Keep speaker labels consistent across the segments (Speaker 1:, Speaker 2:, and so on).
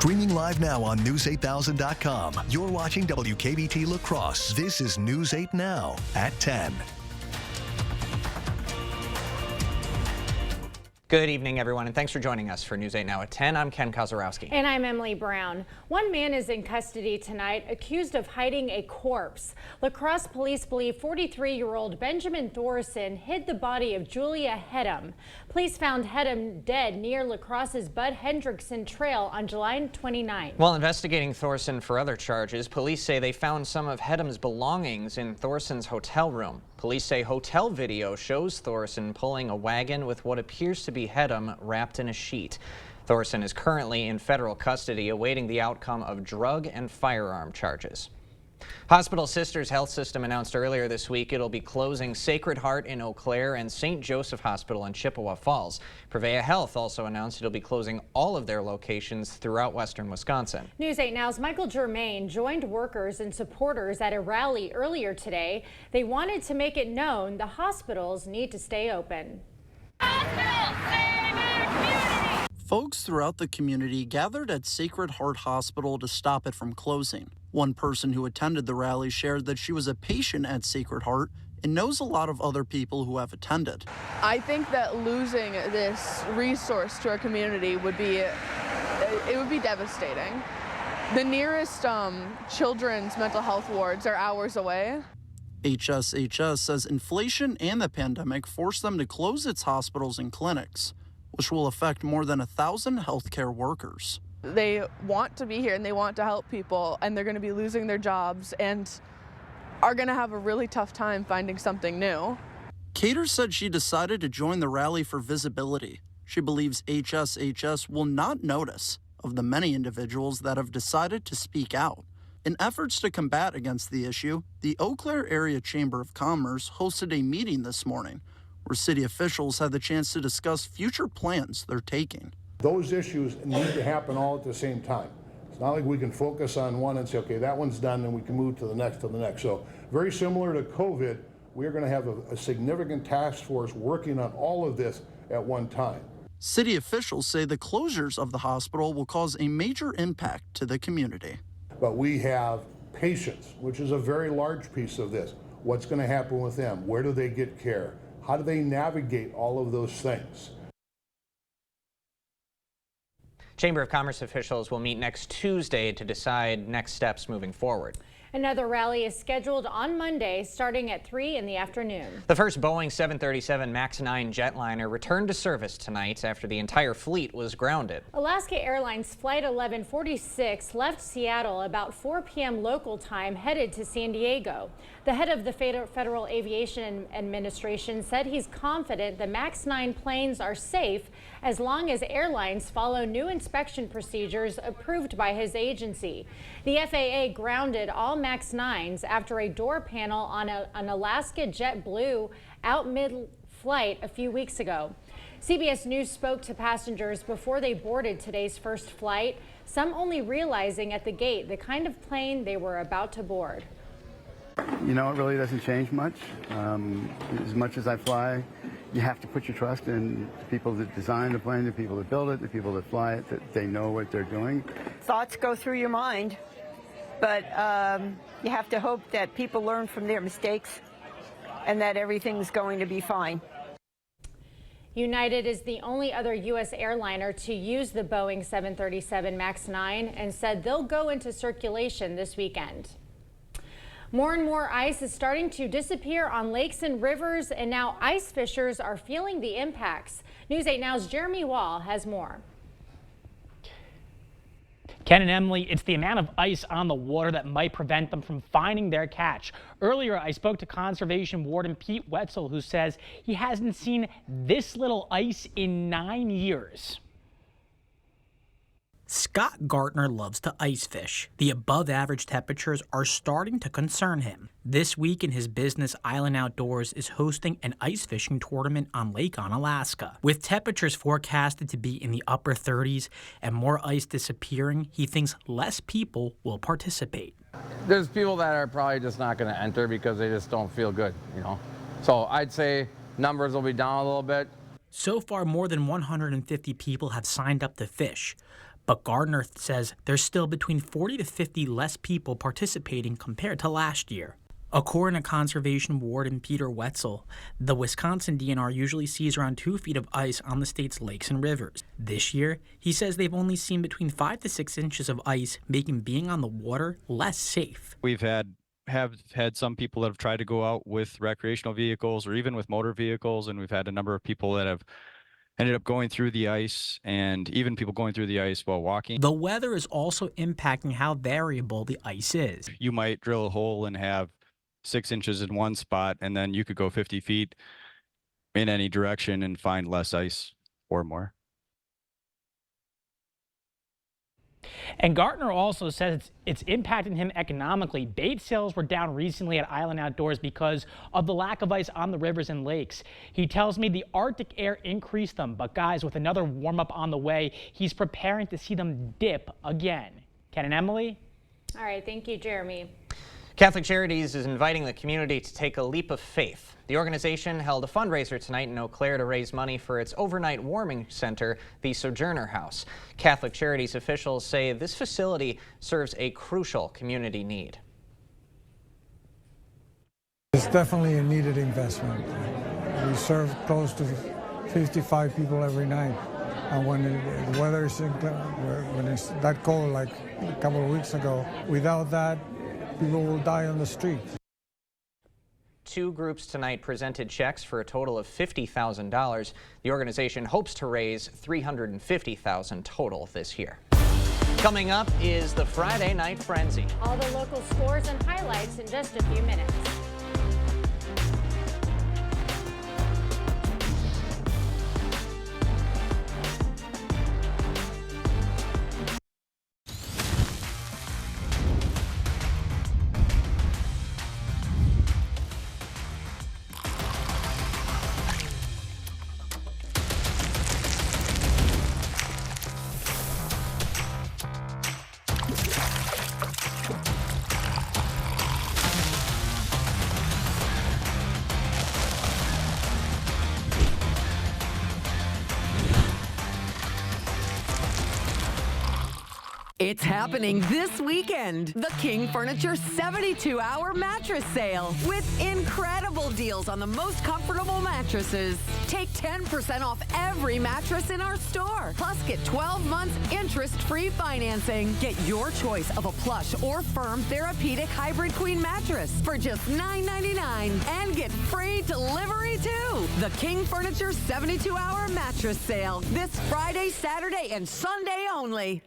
Speaker 1: Streaming live now on News8000.com. You're watching WKBT La Crosse. This is News 8 Now at 10.
Speaker 2: Good evening, everyone, and thanks for joining us for News 8 Now at 10. I'm Ken Kozorowski.
Speaker 3: And I'm Emily Brown. One man is in custody tonight accused of hiding a corpse. La Crosse police believe 43-year-old Benjamin Thorson hid the body of Julia Hedem. Police found Hedem dead near La Crosse's Bud Hendrickson Trail on July 29th.
Speaker 2: While investigating Thorson for other charges, police say they found some of Hedem's belongings in Thorson's hotel room. Police say hotel video shows Thorson pulling a wagon with what appears to be Hedem wrapped in a sheet. Thorson is currently in federal custody awaiting the outcome of drug and firearm charges. Hospital Sisters Health System announced earlier this week it'll be closing Sacred Heart in Eau Claire and St. Joseph Hospital in Chippewa Falls. Prevea Health also announced it'll be closing all of their locations throughout western Wisconsin.
Speaker 3: News 8 Now's Michael Germain joined workers and supporters at a rally earlier today. They wanted to make it known the hospitals need to stay open.
Speaker 4: Folks throughout the community gathered at Sacred Heart Hospital to stop it from closing. One person who attended the rally shared that she was a patient at Sacred Heart and knows a lot of other people who have attended.
Speaker 5: I think that losing this resource to our community would be devastating. The nearest children's mental health wards are hours away.
Speaker 4: HSHS says inflation and the pandemic forced them to close its hospitals and clinics, which will affect more than 1,000 healthcare workers.
Speaker 5: They want to be here and they want to help people, and they're going to be losing their jobs and are going to have a really tough time finding something new.
Speaker 4: Cater said she decided to join the rally for visibility. She believes HSHS will not notice of the many individuals that have decided to speak out. In efforts to combat against the issue, the Eau Claire Area Chamber of Commerce hosted a meeting this morning where city officials had the chance to discuss future plans they're taking.
Speaker 6: Those issues need to happen all at the same time. It's not like we can focus on one and say, okay, that one's done, and we can move to the next. So very similar to COVID, we're going to have a significant task force working on all of this at one time.
Speaker 4: City officials say the closures of the hospital will cause a major impact to the community.
Speaker 6: But we have patients, which is a very large piece of this. What's going to happen with them? Where do they get care? How do they navigate all of those things?
Speaker 2: Chamber of Commerce officials will meet next Tuesday to decide next steps moving forward.
Speaker 3: Another rally is scheduled on Monday starting at 3 in the afternoon.
Speaker 2: The first Boeing 737 MAX 9 jetliner returned to service tonight after the entire fleet was grounded. Alaska
Speaker 3: Airlines Flight 1146 left Seattle about 4 p.m. local time, headed to San Diego. The head of the Federal Aviation Administration said he's confident the MAX 9 planes are safe as long as airlines follow new inspection procedures approved by his agency. The FAA grounded all MAX 9s after a door panel on an Alaska JetBlue out mid-flight a few weeks ago. CBS News spoke to passengers before they boarded today's first flight, some only realizing at the gate the kind of plane they were about to board.
Speaker 7: You know, it really doesn't change much. As much as I fly, you have to put your trust in the people that design the plane, the people that build it, the people that fly it, that they know what they're doing.
Speaker 8: Thoughts go through your mind, but you have to hope that people learn from their mistakes and that everything's going to be fine.
Speaker 3: United is the only other U.S. airliner to use the Boeing 737 MAX 9 and said they'll go into circulation this weekend. More and more ice is starting to disappear on lakes and rivers, and now ice fishers are feeling the impacts. News 8 Now's Jeremy Wall has more.
Speaker 9: Ken and Emily, it's the amount of ice on the water that might prevent them from finding their catch. Earlier, I spoke to Conservation Warden Pete Wetzel, who says he hasn't seen this little ice in 9 years.
Speaker 10: Scott Gartner loves to ice fish. The above-average temperatures are starting to concern him. This week in his business, Island Outdoors is hosting an ice fishing tournament on Lake Onalaska. With temperatures forecasted to be in the upper 30s and more ice disappearing, he thinks less people will participate.
Speaker 11: There's people that are probably just not going to enter because they just don't feel good, you know. So I'd say numbers will be down a little bit.
Speaker 10: So far, more than 150 people have signed up to fish. But Gardner says there's still between 40 to 50 less people participating compared to last year. According to Conservation Warden Peter Wetzel, the Wisconsin DNR usually sees around 2 feet of ice on the state's lakes and rivers. This year, he says they've only seen between 5 to 6 inches of ice, making being on the water less safe.
Speaker 12: We've have had some people that have tried to go out with recreational vehicles or even with motor vehicles, and we've had a number of people that have ended up going through the ice, and even people going through the ice while walking.
Speaker 10: The weather is also impacting how variable the ice is.
Speaker 12: You might drill a hole and have 6 inches in one spot, and then you could go 50 feet in any direction and find less ice or more.
Speaker 9: And Gartner also says it's impacting him economically. Bait sales were down recently at Island Outdoors because of the lack of ice on the rivers and lakes. He tells me the Arctic air increased them, but guys, with another warm-up on the way, he's preparing to see them dip again. Ken and Emily?
Speaker 3: All right, thank you, Jeremy.
Speaker 2: Catholic Charities is inviting the community to take a leap of faith. The organization held a fundraiser tonight in Eau Claire to raise money for its overnight warming center, the Sojourner House. Catholic Charities officials say this facility serves a crucial community need.
Speaker 13: It's definitely a needed investment. We serve close to 55 people every night. And when the weather is when it's that cold, like a couple of weeks ago, without that, people will die on the street.
Speaker 2: 2 groups tonight presented checks for a total of $50,000. The organization hopes to raise $350,000 total this year. Coming up is the Friday Night Frenzy.
Speaker 3: All the local scores and highlights in just a few minutes.
Speaker 14: It's happening this weekend. The King Furniture 72-hour mattress sale with incredible deals on the most comfortable mattresses. Take 10% off every mattress in our store. Plus, get 12 months interest-free financing. Get your choice of a plush or firm Therapeutic Hybrid Queen mattress for just $9.99 and get free delivery too. The King Furniture 72-hour mattress sale this Friday, Saturday, and Sunday only.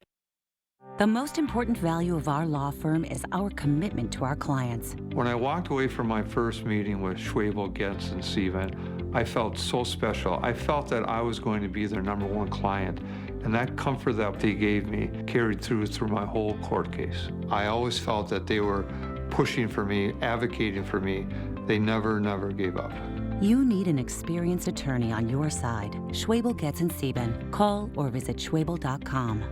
Speaker 15: The most important value of our law firm is our commitment to our clients.
Speaker 16: When I walked away from my first meeting with Schwebel, Getz, and Sieben, I felt so special. I felt that I was going to be their #1 client, and that comfort that they gave me carried through my whole court case. I always felt that they were pushing for me, advocating for me. They never gave up.
Speaker 15: You need an experienced attorney on your side. Schwebel, Getz, and Sieben. Call or visit schwebel.com.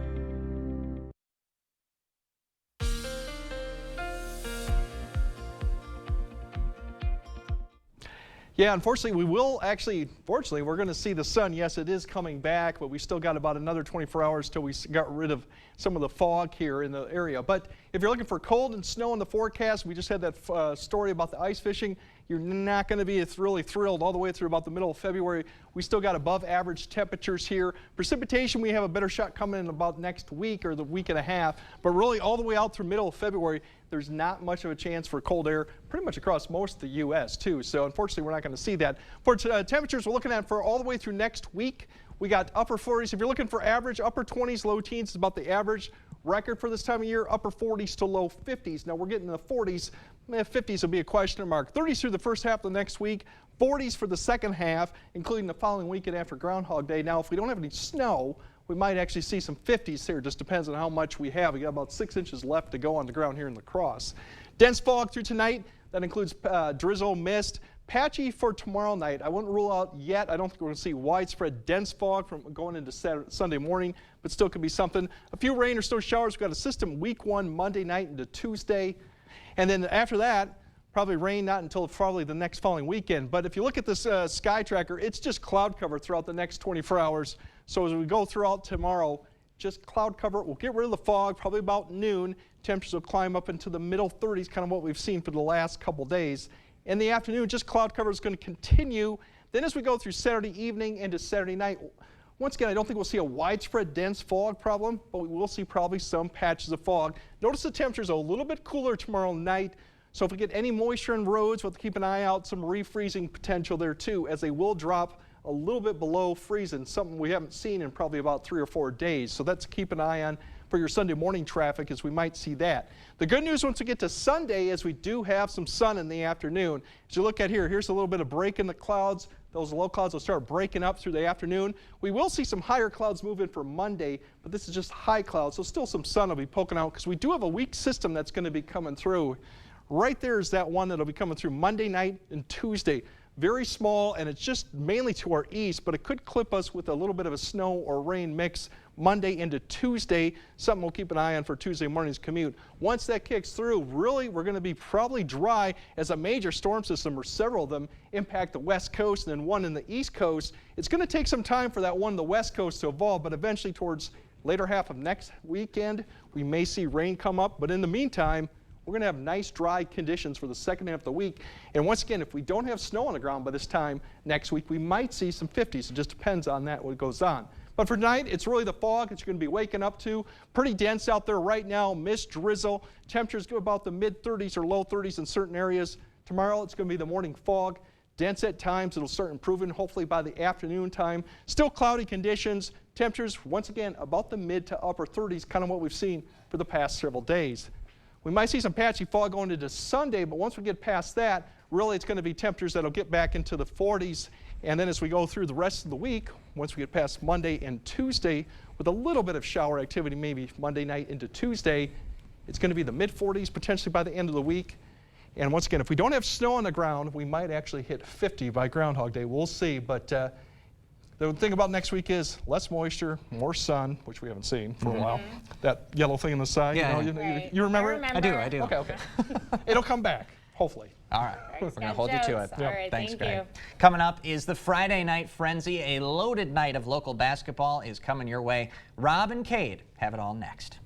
Speaker 17: Yeah, unfortunately, fortunately, we're going to see the sun. Yes, it is coming back, but we still got about another 24 hours till we got rid of some of the fog here in the area. But if you're looking for cold and snow in the forecast, we just had that story about the ice fishing. You're not going to be really thrilled all the way through about the middle of February. We still got above average temperatures here. Precipitation, we have a better shot coming in about next week or the week and a half. But really all the way out through middle of February, there's not much of a chance for cold air pretty much across most of the U.S. too. So unfortunately, we're not going to see that. For temperatures, we're looking at for all the way through next week. We got upper 40s. If you're looking for average, upper 20s, low teens is about the average record for this time of year. Upper 40s to low 50s. Now we're getting in the 40s. 50s will be a question mark. 30s through the first half of the next week. 40s for the second half, including the following weekend after Groundhog Day. Now, if we don't have any snow, we might actually see some 50s here. Just depends on how much we have. We got about 6 inches left to go on the ground here in La Crosse. Dense fog through tonight. That includes drizzle, mist. Patchy for tomorrow night. I wouldn't rule out yet. I don't think we're going to see widespread dense fog from going into Sunday morning, but still could be something. A few rain or snow showers. We've got a system week 1 Monday night into Tuesday. And then after that, probably rain not until probably the next following weekend. But if you look at this sky tracker, it's just cloud cover throughout the next 24 hours. So as we go throughout tomorrow, just cloud cover. We'll get rid of the fog probably about noon. Temperatures will climb up into the middle 30s, kind of what we've seen for the last couple days. In the afternoon, just cloud cover is going to continue. Then as we go through Saturday evening into Saturday night, once again, I don't think we'll see a widespread dense fog problem, but we will see probably some patches of fog. Notice the temperatures are a little bit cooler tomorrow night. So if we get any moisture in roads, we'll have to keep an eye out, some refreezing potential there too, as they will drop a little bit below freezing, something we haven't seen in probably about 3 or 4 days. So that's keep an eye on for your Sunday morning traffic, as we might see that. The good news once we get to Sunday is we do have some sun in the afternoon. As you look at here, here's a little bit of break in the clouds. Those low clouds will start breaking up through the afternoon. We will see some higher clouds move in for Monday, but this is just high clouds, so still some sun will be poking out because we do have a weak system that's going to be coming through. Right there is that one that'll be coming through Monday night and Tuesday. Very small, and it's just mainly to our east, but it could clip us with a little bit of a snow or rain mix Monday into Tuesday. Something we'll keep an eye on for Tuesday morning's commute. Once that kicks through, really, we're going to be probably dry as a major storm system, or several of them, impact the west coast and then one in the east coast. It's going to take some time for that one in the west coast to evolve, but eventually towards later half of next weekend, we may see rain come up. But in the meantime, we're going to have nice dry conditions for the second half of the week. And once again, if we don't have snow on the ground by this time next week, we might see some 50s. It just depends on that, what goes on. But for tonight, it's really the fog that you're going to be waking up to. Pretty dense out there right now, mist, drizzle. Temperatures go about the mid-30s or low 30s in certain areas. Tomorrow, it's going to be the morning fog. Dense at times. It'll start improving hopefully by the afternoon time. Still cloudy conditions. Temperatures, once again, about the mid to upper 30s, kind of what we've seen for the past several days. We might see some patchy fog going into Sunday, but once we get past that, really it's going to be temperatures that'll get back into the 40s. And then as we go through the rest of the week, once we get past Monday and Tuesday, with a little bit of shower activity maybe Monday night into Tuesday, it's going to be the mid-40s potentially by the end of the week. And once again, if we don't have snow on the ground, we might actually hit 50 by Groundhog Day. We'll see. But the thing about next week is less moisture, more sun, which we haven't seen for a while. That yellow thing on the side,
Speaker 2: Yeah,
Speaker 17: you know,
Speaker 2: right.
Speaker 17: you remember it?
Speaker 2: I do.
Speaker 17: Okay. It'll come back, hopefully.
Speaker 2: All right, we're going to hold you to it.
Speaker 3: All right,
Speaker 2: Thanks,
Speaker 3: thank
Speaker 2: Greg.
Speaker 3: you.
Speaker 2: Coming up is the Friday Night Frenzy. A loaded night of local basketball is coming your way. Rob and Cade have it all next.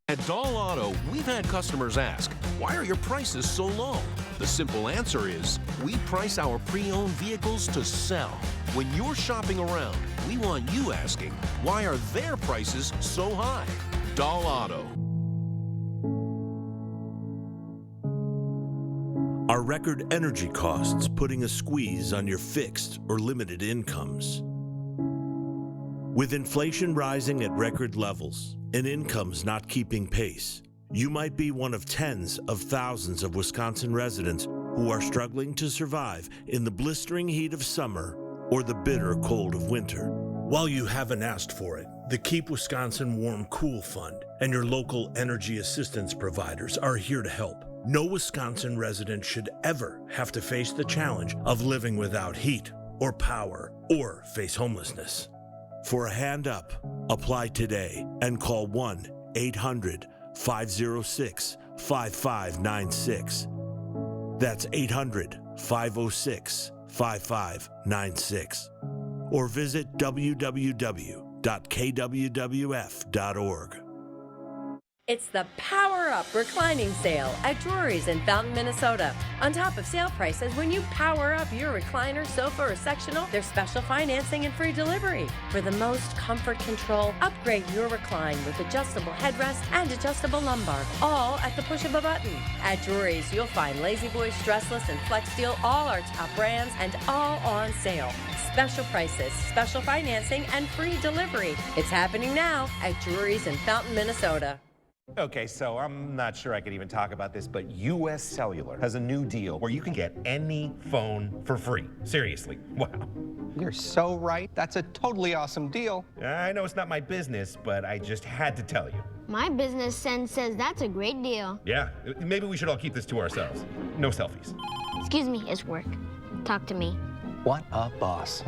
Speaker 18: At Doll Auto, we've had customers ask, why are your prices so low? The simple answer is, we price our pre-owned vehicles to sell. When you're shopping around, we want you asking, why are their prices so high? Doll Auto.
Speaker 19: Are record energy costs putting a squeeze on your fixed or limited incomes? With inflation rising at record levels and incomes not keeping pace, you might be one of tens of thousands of Wisconsin residents who are struggling to survive in the blistering heat of summer or the bitter cold of winter. While you haven't asked for it, the Keep Wisconsin Warm Cool Fund and your local energy assistance providers are here to help. No Wisconsin resident should ever have to face the challenge of living without heat or power or face homelessness. For a hand up, apply today and call 1-800-506-5596. That's 800-506-5596. Or visit www.kwwf.org.
Speaker 20: It's the Power Up Reclining Sale at Drury's in Fountain, Minnesota. On top of sale prices, when you power up your recliner, sofa, or sectional, there's special financing and free delivery. For the most comfort control, upgrade your recline with adjustable headrest and adjustable lumbar, all at the push of a button. At Drury's, you'll find Lazy Boy, Stressless, and Flex Steel, all our top brands, and all on sale. Special prices, special financing, and free delivery. It's happening now at Drury's in Fountain, Minnesota.
Speaker 21: Okay, so I'm not sure I could even talk about this, but US Cellular has a new deal where you can get any phone for free. Seriously, wow.
Speaker 22: You're so right. That's a totally awesome deal.
Speaker 21: I know it's not my business, but I just had to tell you.
Speaker 23: My business sense says that's a great deal.
Speaker 21: Yeah, maybe we should all keep this to ourselves. No selfies.
Speaker 23: Excuse me, it's work. Talk to me.
Speaker 22: What a boss.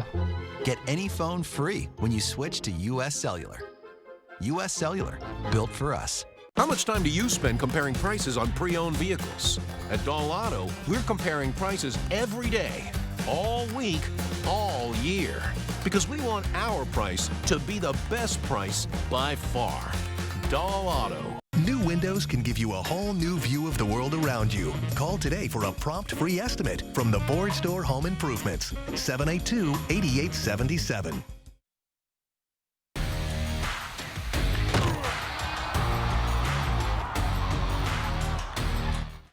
Speaker 24: Get any phone free when you switch to US Cellular. US Cellular, built for us.
Speaker 18: How much time do you spend comparing prices on pre-owned vehicles? At Doll Auto, we're comparing prices every day, all week, all year. because we want our price to be the best price by far. Dahl Auto.
Speaker 1: New windows can give you a whole new view of the world around you. Call today for a prompt free estimate from the Board Store Home Improvements. 782-8877.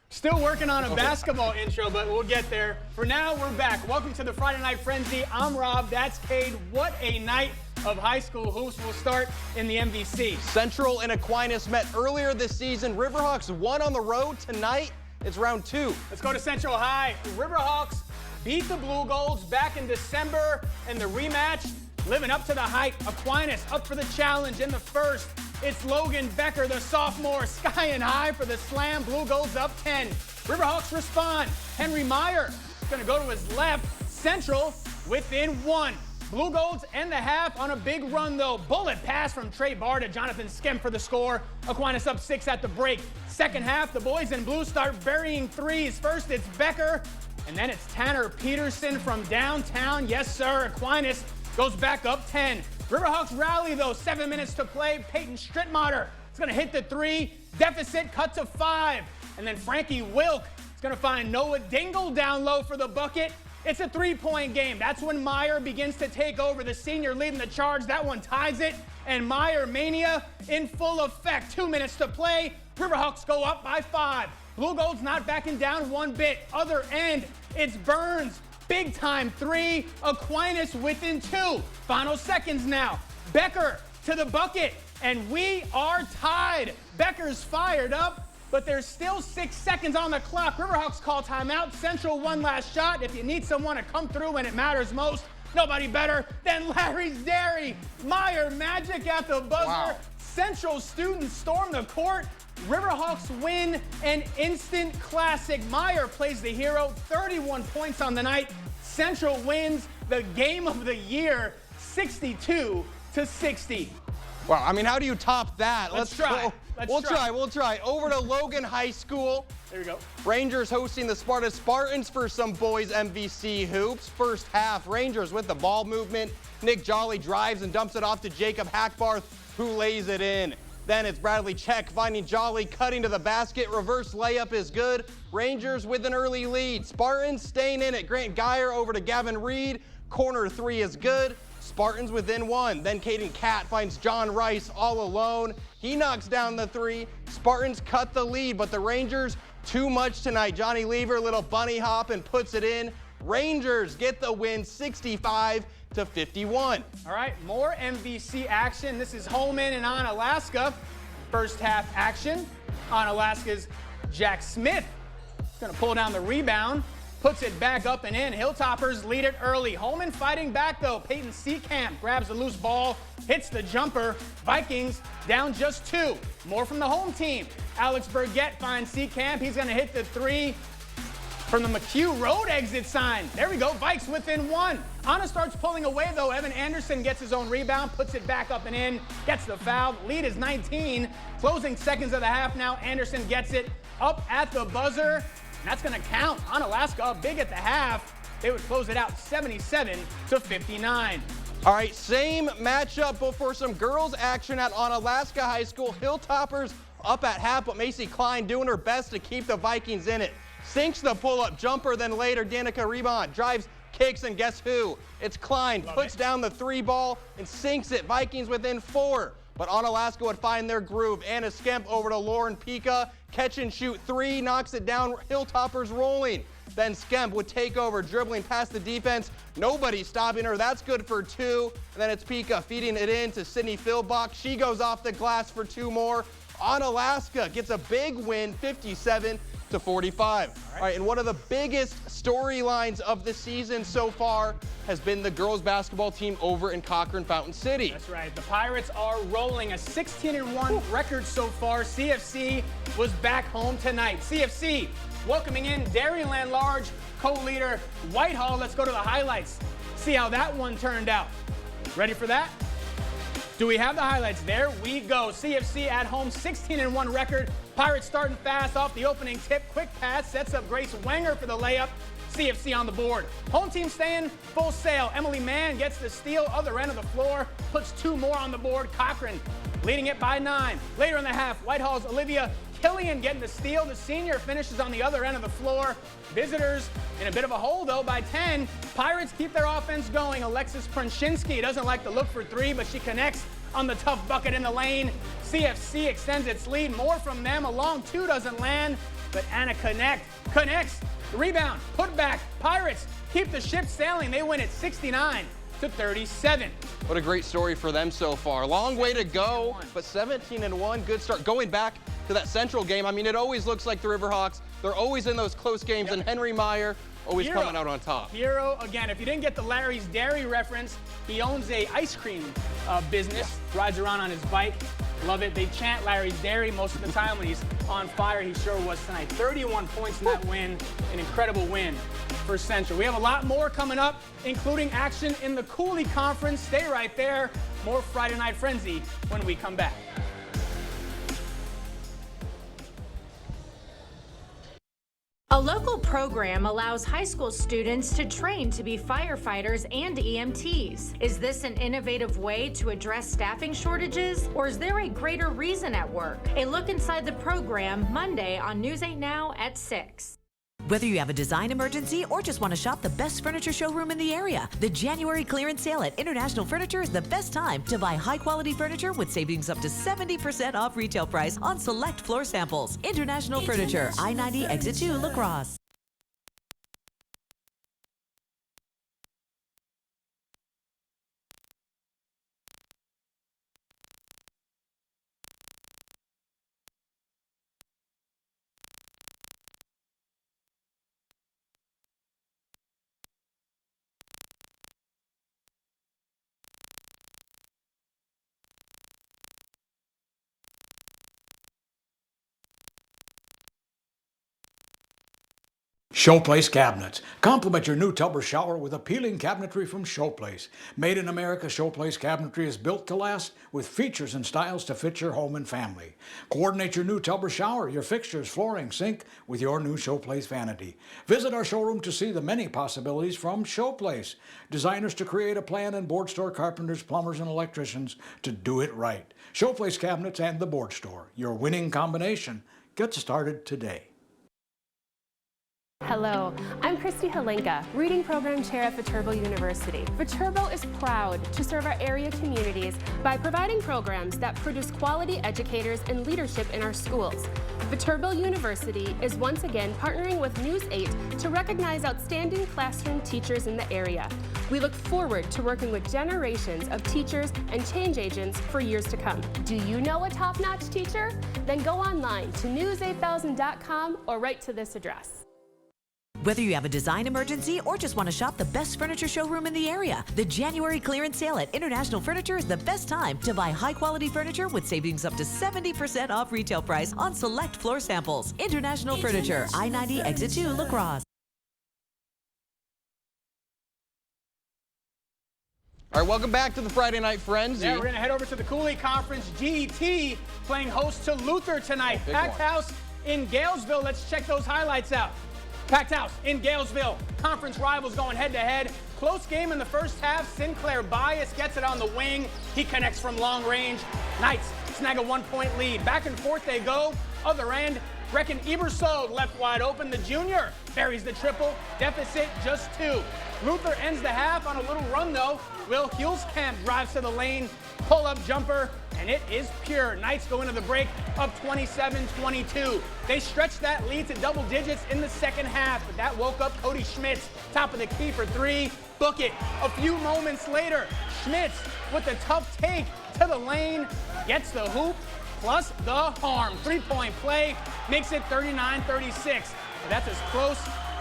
Speaker 4: Still working on a basketball intro, but we'll get there. For now, we're back. Welcome to the Friday Night Frenzy. I'm Rob. That's Cade. What a night of high school hoops will start in the MVC.
Speaker 5: Central and Aquinas met earlier this season. Riverhawks won on the road. Tonight, it's round 2.
Speaker 4: Let's go to Central High. Riverhawks beat the Blue Golds back in December, and the rematch living up to the hype. Aquinas up for the challenge in the first. It's Logan Becker, the sophomore, skying high for the slam. Blue Golds up 10. Riverhawks respond. Henry Meyer is going to go to his left. Central within 1. Blue Golds end the half on a big run, though. Bullet pass from Trey Barr to Jonathan Skemp for the score. Aquinas up 6 at the break. Second half, the boys in blue start burying threes. First, it's Becker, and then it's Tanner Peterson from downtown. Yes, sir. Aquinas goes back up 10. Riverhawks rally, though. 7 minutes to play. Peyton Strittmatter is going to hit the 3. Deficit cut to 5. And then Frankie Wilk is going to find Noah Dingle down low for the bucket. It's a 3-point game. That's when Meyer begins to take over. The senior leading the charge. That one ties it. And Meyer mania in full effect. 2 minutes to play. Riverhawks go up by 5. Blue Golds not backing down one bit. Other end, it's Burns. Big time 3. Aquinas within 2. Final seconds now. Becker to the bucket. And we are tied. Becker's fired up, but there's still 6 seconds on the clock. Riverhawks call timeout. Central one last shot. If you need someone to come through when it matters most, nobody better than Larry's Dairy. Meyer magic at the buzzer. Wow. Central students storm the court. Riverhawks win an instant classic. Meyer plays the hero, 31 points on the night. Central wins the game of the year, 62-60.
Speaker 5: Wow, I mean, how do you top that?
Speaker 4: Let's try.
Speaker 5: We'll try. Over to Logan High School.
Speaker 4: There you go.
Speaker 5: Rangers hosting the Sparta Spartans for some boys MVC hoops. First half, Rangers with the ball movement. Nick Jolly drives and dumps it off to Jacob Hackbarth, who lays it in. Then it's Bradley Check finding Jolly, cutting to the basket. Reverse layup is good. Rangers with an early lead. Spartans staying in it. Grant Geyer over to Gavin Reed. Corner 3 is good. Spartans within 1. Then Caden Catt finds John Rice all alone. He knocks down the 3. Spartans cut the lead, but the Rangers, too much tonight. Johnny Lever, little bunny hop and puts it in. Rangers get the win, 65-51.
Speaker 4: All right, more MVC action. This is Holman and Onalaska. First half action. Onalaska's Jack Smith is going to pull down the rebound, puts it back up and in. Hilltoppers lead it early. Holman fighting back, though. Peyton Seacamp grabs the loose ball, hits the jumper. Vikings down just 2. More from the home team. Alex Burgett finds Seacamp. He's going to hit the 3. From the McHugh Road exit sign. There we go, Vikes within 1. Anna starts pulling away, though. Evan Anderson gets his own rebound, puts it back up and in, gets the foul. Lead is 19. Closing seconds of the half now. Anderson gets it up at the buzzer. And that's going to count. Onalaska up big at the half. They would close it out 77-59.
Speaker 5: All right, same matchup, but for some girls action at Onalaska High School. Hilltoppers up at half, but Macy Klein doing her best to keep the Vikings in it. Sinks the pull-up jumper, then later Danica Rebound drives, kicks, and guess who? It's Klein. Puts down the 3 ball and sinks it. Vikings within 4. But Onalaska would find their groove. Anna Skemp over to Lauren Pika. Catch and shoot 3, knocks it down. Hilltoppers rolling. Then Skemp would take over, dribbling past the defense. Nobody stopping her. That's good for 2. And then it's Pika feeding it in to Sydney Philbach. She goes off the glass for 2 more. Onalaska gets a big win, 57-45. All right, and one of the biggest storylines of the season so far has been the girls basketball team over in Cochran Fountain City.
Speaker 4: That's right. The Pirates are rolling a 16-1 record so far. CFC was back home tonight. CFC welcoming in Dairyland Large co-leader Whitehall. Let's go to the highlights. See how that one turned out. Ready for that? Do we have the highlights? There we go. CFC at home, 16-1 record. Pirates starting fast off the opening tip. Quick pass sets up Grace Wenger for the layup. CFC on the board. Home team staying full sail. Emily Mann gets the steal, other end of the floor, puts 2 more on the board. Cochran leading it by 9. Later in the half, Whitehall's Olivia Killian getting the steal. The senior finishes on the other end of the floor. Visitors in a bit of a hole, though, by 10. Pirates keep their offense going. Alexis Prunchinsky doesn't like to look for 3, but she connects on the tough bucket in the lane. CFC extends its lead. More from them. A long 2 doesn't land, but Anna connects. Rebound, put back. Pirates keep the ship sailing. They win it 69-37.
Speaker 5: What a great story for them so far. Long way to go, but 17-1, good start. Going back to that Central game, I mean, it always looks like the Riverhawks. They're always in those close games, and Henry Meyer always coming out on top.
Speaker 4: Hero, again, if you didn't get the Larry's Dairy reference, he owns a ice cream business, rides around on his bike. Love it. They chant Larry's Dairy most of the time when he's on fire. He sure was tonight. 31 points in that win, an incredible win for Central. We have a lot more coming up, including action in the Cooley Conference. Stay right there. More Friday Night Frenzy when we come back.
Speaker 3: A local program allows high school students to train to be firefighters and EMTs. Is this an innovative way to address staffing shortages, or is there a greater reason at work? A look inside the program Monday on News 8 Now at 6.
Speaker 6: Whether you have a design emergency or just want to shop the best furniture showroom in the area, the January clearance sale at International Furniture is the best time to buy high-quality furniture with savings up to 70% off retail price on select floor samples. International Furniture, I-90 Exit 2, La Crosse.
Speaker 7: Showplace Cabinets. Complement your new tub or shower with appealing cabinetry from Showplace. Made in America, Showplace Cabinetry is built to last with features and styles to fit your home and family. Coordinate your new tub or shower, your fixtures, flooring, sink with your new Showplace vanity. Visit our showroom to see the many possibilities from Showplace. Designers to create a plan and board store carpenters, plumbers, and electricians to do it right. Showplace Cabinets and the Board Store. Your winning combination. Get started today.
Speaker 8: Hello, I'm Christy Halenka, Reading Program Chair at Viterbo University. Viterbo is proud to serve our area communities by providing programs that produce quality educators and leadership in our schools. Viterbo University is once again partnering with News 8 to recognize outstanding classroom teachers in the area. We look forward to working with generations of teachers and change agents for years to come. Do you know a top-notch teacher? Then go online to news8000.com or write to this address.
Speaker 6: Whether you have a design emergency or just want to shop the best furniture showroom in the area, the January clearance sale at International Furniture is the best time to buy high-quality furniture with savings up to 70% off retail price on select floor samples. International Furniture, I-90 Exit 2, La Crosse.
Speaker 5: All right, welcome back to the Friday Night Frenzy.
Speaker 4: Yeah, we're going to head over to the Cooley Conference. GET playing host to Luther tonight. Packed house in Galesville. Let's check those highlights out. Packed house in Galesville. Conference rivals going head-to-head. Close game in the first half. Sinclair Bias gets it on the wing. He connects from long range. Knights snag a 1-point lead. Back and forth they go. Other end, Brecken Ebersole left wide open. The junior buries the triple. Deficit just 2. Luther ends the half on a little run, though. Will Hulskamp drives to the lane. Pull-up jumper, and it is pure. Knights go into the break up 27-22. They stretch that lead to double digits in the second half, but that woke up Cody Schmitz, top of the key for 3. Book it. A few moments later, Schmitz with a tough take to the lane, gets the hoop, plus the harm. 3-point play makes it 39-36. That's as close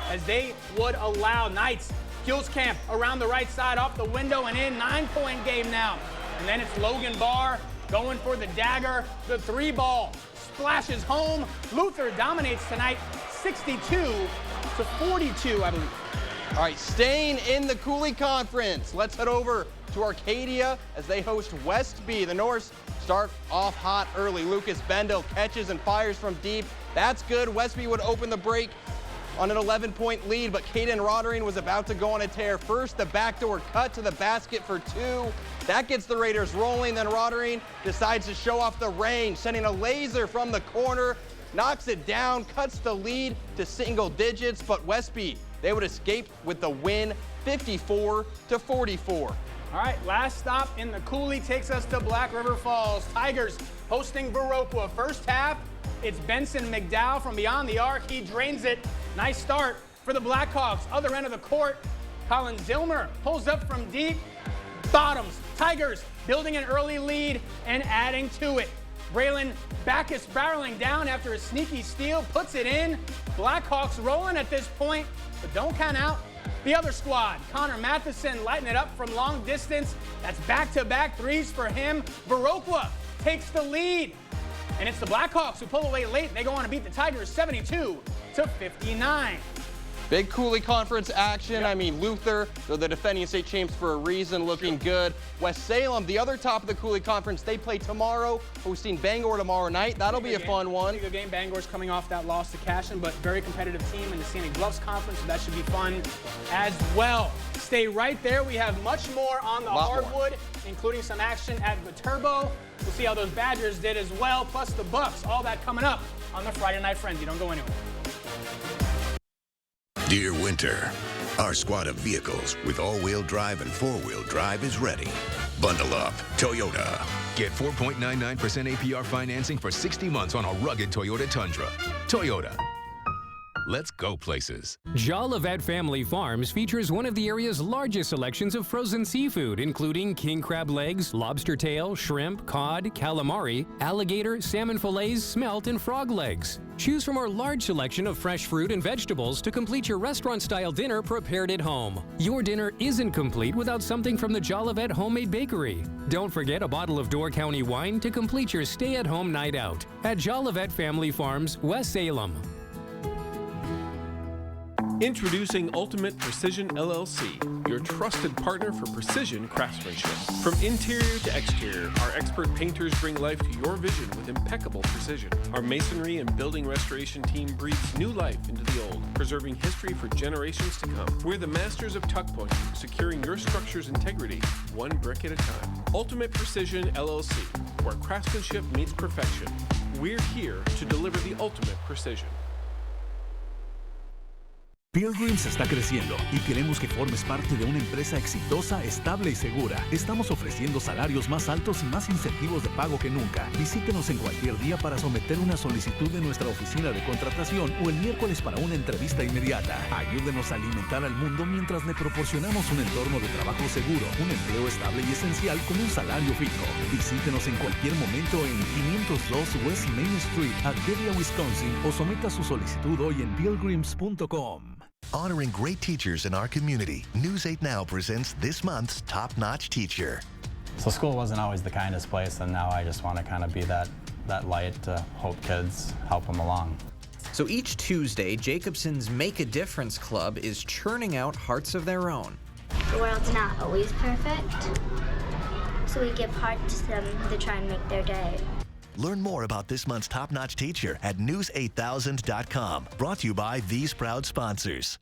Speaker 4: as they would allow. Knights, Hulskamp around the right side, off the window and in. 9-point game now. And then it's Logan Barr going for the dagger. The 3-ball splashes home. Luther dominates tonight 62-42, I believe.
Speaker 5: All right, staying in the Cooley Conference, let's head over to Arcadia as they host Westby. The Norse start off hot early. Lucas Bendel catches and fires from deep. That's good. Westby would open the break on an 11-point lead, but Caden Rottering was about to go on a tear. First, the backdoor cut to the basket for 2. That gets the Raiders rolling. Then Rottering decides to show off the range, sending a laser from the corner, knocks it down, cuts the lead to single digits, but Westby, they would escape with the win, 54-44.
Speaker 4: All right, last stop in the Cooley takes us to Black River Falls. Tigers hosting Viroqua. First half, it's Benson McDowell from beyond the arc. He drains it. Nice start for the Blackhawks. Other end of the court, Colin Zilmer pulls up from deep. Bottoms. Tigers building an early lead and adding to it. Braylon Backus barreling down after a sneaky steal, puts it in. Blackhawks rolling at this point, but don't count out the other squad. Connor Matheson lighting it up from long distance. That's back-to-back threes for him. Viroqua takes the lead. And it's the Blackhawks who pull away late. They go on to beat the Tigers 72-59.
Speaker 5: Big Cooley Conference action. I mean, Luther, they're the defending state champs for a reason, looking good. West Salem, the other top of the Cooley Conference, they play tomorrow, hosting Bangor tomorrow night. That'll be a fun one.
Speaker 4: Good game. Bangor's coming off that loss to Cashin, but very competitive team in the Scenic Bluffs Conference, so that should be fun as well. Stay right there. We have much more on the hardwood, including some action at Viterbo. We'll see how those Badgers did as well, plus the Bucks. All that coming up on the Friday Night Frenzy. Don't go anywhere.
Speaker 9: Dear Winter, our squad of vehicles with all-wheel drive and four-wheel drive is ready. Bundle up, Toyota.
Speaker 10: Get 4.99% APR financing for 60 months on a rugged Toyota Tundra. Toyota. Let's go places.
Speaker 11: Jolivet Family Farms features one of the area's largest selections of frozen seafood, including king crab legs, lobster tail, shrimp, cod, calamari, alligator, salmon fillets, smelt, and frog legs. Choose from our large selection of fresh fruit and vegetables to complete your restaurant-style dinner prepared at home. Your dinner isn't complete without something from the Jolivet Homemade Bakery. Don't forget a bottle of Door County wine to complete your stay-at-home night out at Jolivet Family Farms, West Salem.
Speaker 12: Introducing Ultimate Precision LLC, your trusted partner for precision craftsmanship. From interior to exterior, our expert painters bring life to your vision with impeccable precision. Our masonry and building restoration team breathes new life into the old, preserving history for generations to come. We're the masters of tuck pointing, securing your structure's integrity, one brick at a time. Ultimate Precision LLC, where craftsmanship meets perfection. We're here to deliver the ultimate precision.
Speaker 25: Pilgrims está creciendo y queremos que formes parte de una empresa exitosa, estable y segura. Estamos ofreciendo salarios más altos y más incentivos de pago que nunca. Visítenos en cualquier día para someter una solicitud en nuestra oficina de contratación o el miércoles para una entrevista inmediata. Ayúdenos a alimentar al mundo mientras le proporcionamos un entorno de trabajo seguro, un empleo estable y esencial con un salario fijo. Visítenos en cualquier momento en 502 West Main Street, Arcadia, Wisconsin, o someta su solicitud hoy en pilgrims.com.
Speaker 1: Honoring great teachers in our community, News 8 Now presents this month's top-notch teacher.
Speaker 26: So school wasn't always the kindest place, and now I just want to kind of be that light to help kids, help them along.
Speaker 2: So each Tuesday, Jacobson's Make a Difference Club is churning out hearts of their own.
Speaker 23: The world's not always perfect, so we give hearts to them to try and make their day.
Speaker 1: Learn more about this month's top-notch teacher at news8000.com. Brought to you by these proud sponsors.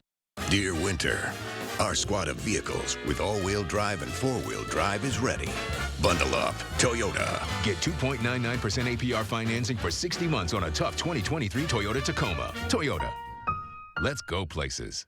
Speaker 9: Dear Winter, our squad of vehicles with all-wheel drive and four-wheel drive is ready. Bundle up, Toyota.
Speaker 10: Get 2.99% APR financing for 60 months on a tough 2023 Toyota Tacoma. Toyota. Let's go places.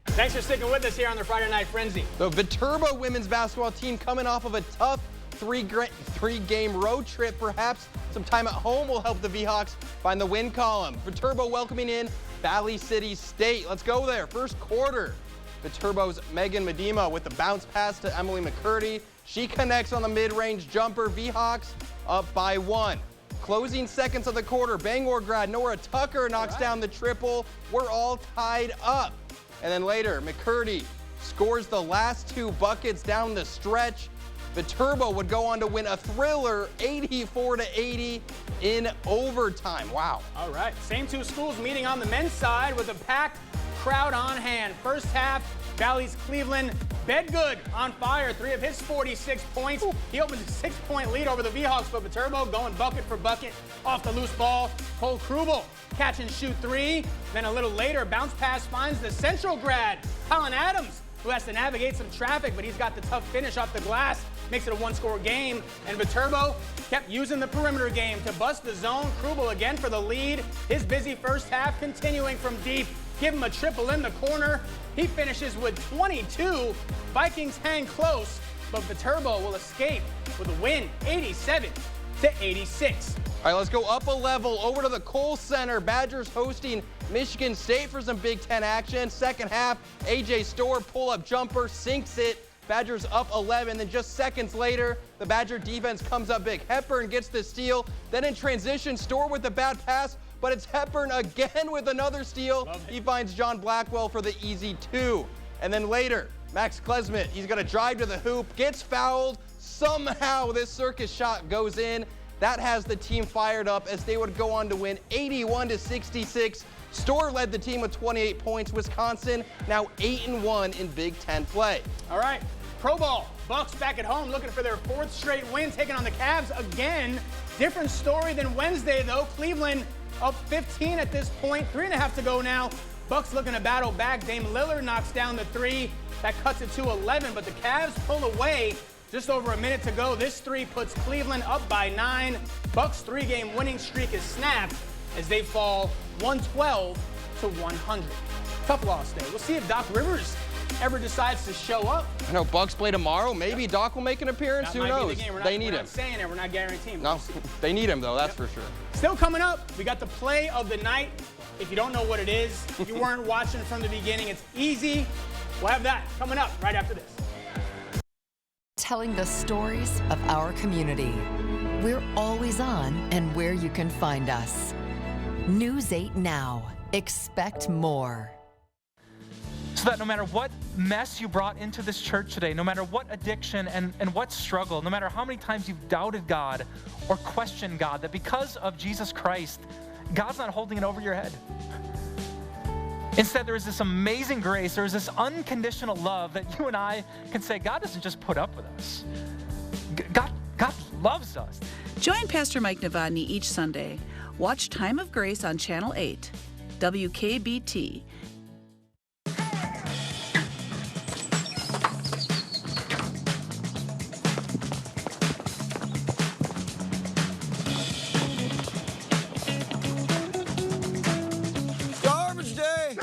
Speaker 4: Thanks for sticking with us here on the Friday Night Frenzy.
Speaker 5: The Viterbo women's basketball team coming off of a tough three-game road trip. Perhaps some time at home will help the V-Hawks find the win column. Viterbo welcoming in Valley City State. Let's go there. First quarter. Viterbo's Megan Medema with the bounce pass to Emily McCurdy. She connects on the mid-range jumper. V-Hawks up by 1. Closing seconds of the quarter, Bangor grad Nora Tucker knocks down the triple. We're all tied up. And then later, McCurdy scores the last 2 buckets down the stretch. Viterbo would go on to win a thriller 84-80 in overtime. Wow.
Speaker 4: All right, same 2 schools meeting on the men's side with a packed crowd on hand. First half, Valley's Cleveland Bedgood on fire, 3 of his 46 points. He opens a 6-point lead over the V-Hawks, but Viterbo going bucket for bucket off the loose ball. Cole Krubel catch and shoot 3. Then a little later, bounce pass finds the Central grad, Colin Adams, who has to navigate some traffic, but he's got the tough finish off the glass. Makes it a 1-score game. And Viterbo kept using the perimeter game to bust the zone. Krubel again for the lead. His busy first half continuing from deep. Give him a triple in the corner. He finishes with 22. Vikings hang close, but Viterbo will escape with a win, 87-86.
Speaker 5: All right, let's go up a level over to the Kohl Center. Badgers hosting Michigan State for some Big Ten action. Second half, A.J. Storr pull-up jumper, sinks it. Badgers up 11. Then just seconds later, the Badger defense comes up big. Hepburn gets the steal. Then in transition, Storr with the bad pass, but it's Hepburn again with another steal. He finds John Blackwell for the easy 2. And then later, Max Klesmit, he's going to drive to the hoop, gets fouled. Somehow this circus shot goes in. That has the team fired up as they would go on to win 81-66. Storr led the team with 28 points. Wisconsin now 8-1 in Big Ten play.
Speaker 4: All right, Pro Bowl. Bucks back at home looking for their 4th straight win, taking on the Cavs again. Different story than Wednesday, though. Cleveland up 15 at this point, 3.5 to go now. Bucks looking to battle back. Dame Lillard knocks down the 3. That cuts it to 11, but the Cavs pull away. Just over a minute to go. This 3 puts Cleveland up by 9. Bucks' 3-game winning streak is snapped as they fall 112-100. Tough loss day. We'll see if Doc Rivers ever decides to show up.
Speaker 5: I know Bucks play tomorrow. Maybe Doc will make an appearance.
Speaker 4: That
Speaker 5: Who
Speaker 4: might be
Speaker 5: knows?
Speaker 4: the game.
Speaker 5: They need
Speaker 4: we're
Speaker 5: him.
Speaker 4: Not saying it. We're not guaranteeing.
Speaker 5: No, they need him though. That's for sure.
Speaker 4: Still coming up, we got the play of the night. If you don't know what it is, if you weren't watching from the beginning, it's easy. We'll have that coming up right after this.
Speaker 13: Telling the stories of our community. We're always on and where you can find us. News 8 Now. Expect more.
Speaker 14: So that no matter what mess you brought into this church today, no matter what addiction and what struggle, no matter how many times you've doubted God or questioned God, that because of Jesus Christ, God's not holding it over your head. Instead, there is this amazing grace, there is this unconditional love that you and I can say, God doesn't just put up with us. God loves us.
Speaker 15: Join Pastor Mike Novotny each Sunday. Watch Time of Grace on Channel 8, WKBT.
Speaker 16: Garbage day!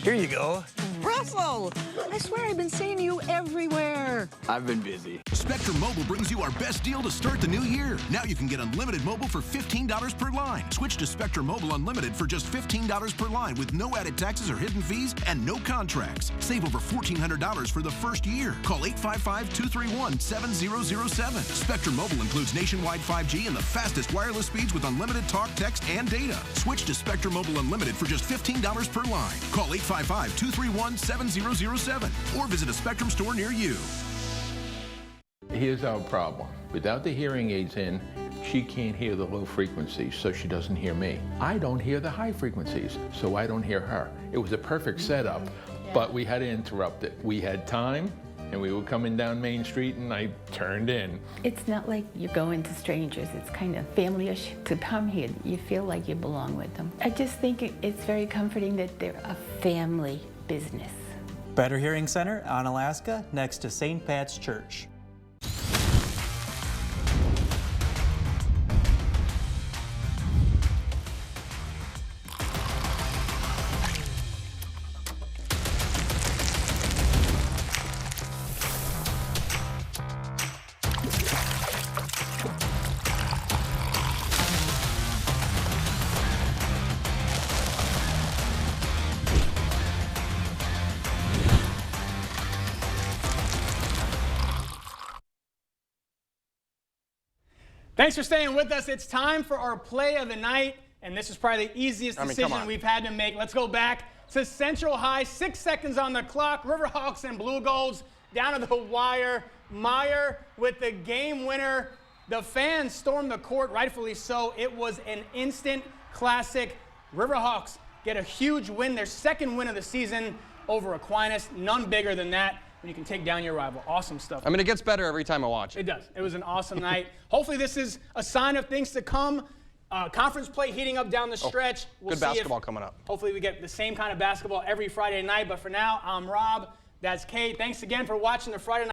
Speaker 16: Here you go.
Speaker 17: Russell! I swear I've been seeing you everywhere.
Speaker 16: I've been busy.
Speaker 19: Spectrum Mobile brings you our best deal to start the new year. Now you can get unlimited mobile for $15 per line. Switch to Spectrum Mobile Unlimited for just $15 per line with no added taxes or hidden fees and no contracts. Save over $1,400 for the first year. Call 855-231-7007. Spectrum Mobile includes nationwide 5G and the fastest wireless speeds with unlimited talk, text, and data. Switch to Spectrum Mobile Unlimited for just $15 per line. Call 855-231-7007 or visit a Spectrum store near you.
Speaker 27: Here's our problem. Without the hearing aids in, she can't hear the low frequencies, so she doesn't hear me. I don't hear the high frequencies, so I don't hear her. It was a perfect setup, but we had to interrupt it. We had time, and we were coming down Main Street, and I turned in.
Speaker 28: It's not like you're going to strangers. It's kind of family-ish to come here. You feel like you belong with them. I just think it's very comforting that they're a family business.
Speaker 29: Better Hearing Center on Alaska, next to St. Pat's Church.
Speaker 4: Thanks for staying with us. It's time for our play of the night, and this is probably the easiest decision we've had to make. Let's go back to Central High. 6 seconds on the clock. Riverhawks and Blue Golds down to the wire. Meyer with the game winner. The fans stormed the court, rightfully so. It was an instant classic. Riverhawks get a huge win, their second win of the season over Aquinas. None bigger than that when you can take down your rival. Awesome stuff.
Speaker 5: I mean, it gets better every time I watch it.
Speaker 4: It does. It was an awesome night. Hopefully this is a sign of things to come. Conference play heating up down the stretch. We'll
Speaker 5: good
Speaker 4: see
Speaker 5: basketball coming up.
Speaker 4: Hopefully we get the same kind of basketball every Friday night. But for now, I'm Rob. That's Kate. Thanks again for watching the Friday night.